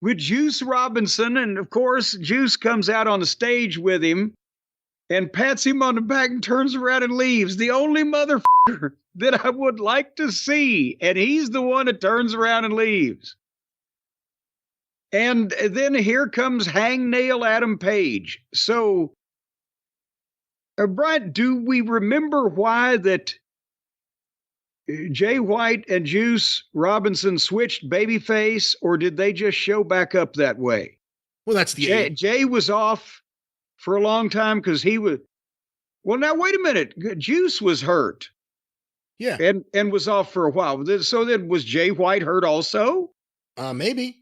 with Juice Robinson. And of course, Juice comes out on the stage with him and pats him on the back and turns around and leaves. The only motherfucker that I would like to see. And he's the one that turns around and leaves. And then here comes Hangnail Adam Page. So, Brian, do we remember why that Jay White and Juice Robinson switched babyface, or did they just show back up that way? Well, that's the Jay was off for a long time because he was. Well, now wait a minute. Juice was hurt. Yeah, and was off for a while. So then, was Jay White hurt also? Maybe.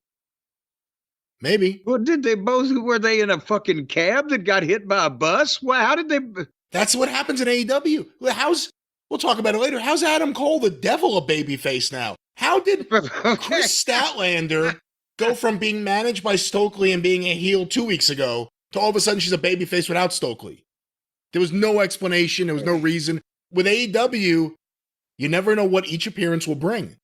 Well, did they both? Were they in a fucking cab that got hit by a bus? Well, how did they? That's what happens in AEW. We'll talk about it later. How's Adam Cole the devil a babyface now? How did Chris Statlander go from being managed by Stokely and being a heel 2 weeks ago to all of a sudden she's a babyface without Stokely? There was no explanation. There was no reason. With AEW, you never know what each appearance will bring.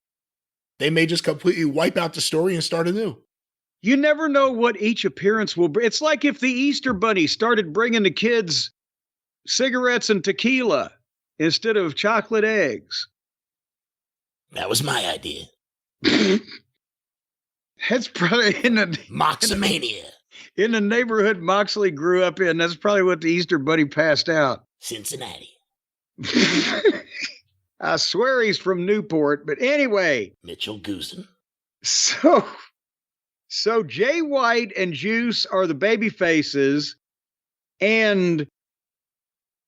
They may just completely wipe out the story and start anew. You never know what each appearance will bring. It's like if the Easter Bunny started bringing the kids cigarettes and tequila instead of chocolate eggs. That was my idea. That's probably Moxamania. In the neighborhood Moxley grew up in, that's probably what the Easter Bunny passed out. Cincinnati. I swear he's from Newport, but anyway. Mitchell Goosen. So Jay White and Juice are the baby faces, and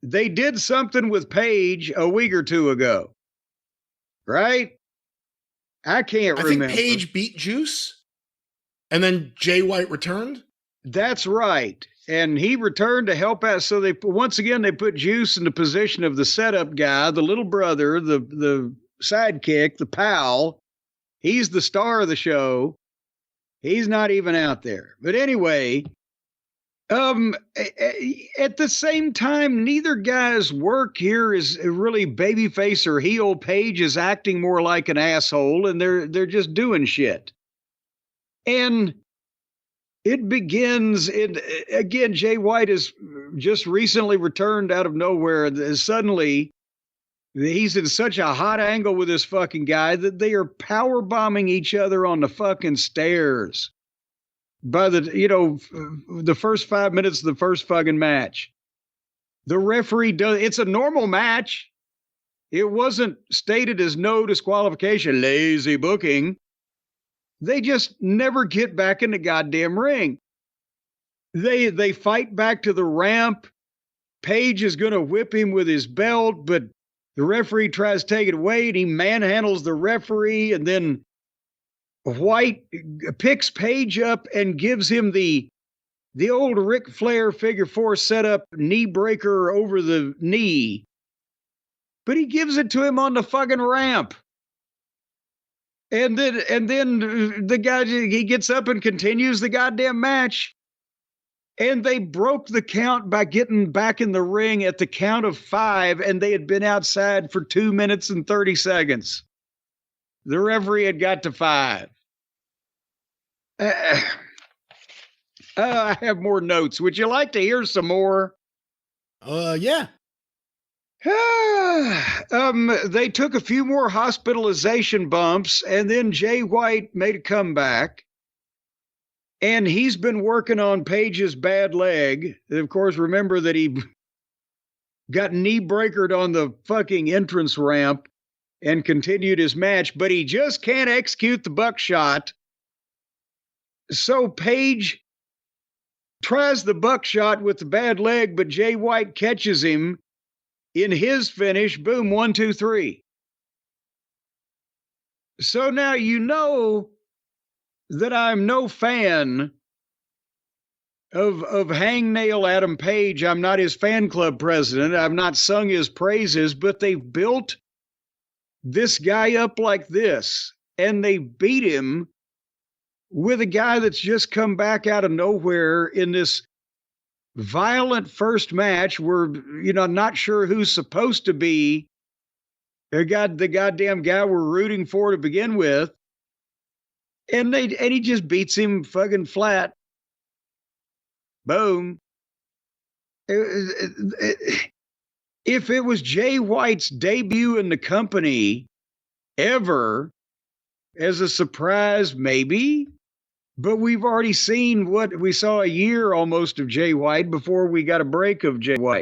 they did something with Paige a week or two ago, right? I can't remember. I think Paige beat Juice, and then Jay White returned? That's right. And he returned to help out. So they once again put Juice in the position of the setup guy, the little brother, the sidekick, the pal. He's the star of the show. He's not even out there. But anyway, at the same time, neither guy's work here is really babyface or heel. Paige is acting more like an asshole, and they're just doing shit. And it begins, again, Jay White has just recently returned out of nowhere. Suddenly, he's in such a hot angle with this fucking guy that they are power bombing each other on the fucking stairs by the first 5 minutes of the first fucking match. The referee it's a normal match. It wasn't stated as no disqualification, lazy booking. They just never get back in the goddamn ring. They fight back to the ramp. Paige is going to whip him with his belt, but the referee tries to take it away, and he manhandles the referee, and then White picks Paige up and gives him the old Ric Flair figure 4 setup knee breaker over the knee. But he gives it to him on the fucking ramp. And then the guy, he gets up and continues the goddamn match. And they broke the count by getting back in the ring at the count of 5, and they had been outside for 2 minutes and 30 seconds. The referee had got to 5. I have more notes. Would you like to hear some more? Yeah. They took a few more hospitalization bumps, and then Jay White made a comeback. And he's been working on Paige's bad leg. Of course, remember that he got knee breakered on the fucking entrance ramp and continued his match, but he just can't execute the buckshot. So Paige tries the buckshot with the bad leg, but Jay White catches him in his finish. Boom, 1, 2, 3. So now you know that I'm no fan of Hangnail Adam Page. I'm not his fan club president. I've not sung his praises, but they've built this guy up like this, and they beat him with a guy that's just come back out of nowhere in this violent first match where, not sure who's supposed to be the goddamn guy we're rooting for to begin with. And he just beats him fucking flat. Boom. If it was Jay White's debut in the company ever as a surprise, maybe. But we've already seen what we saw a year almost of Jay White before we got a break of Jay White.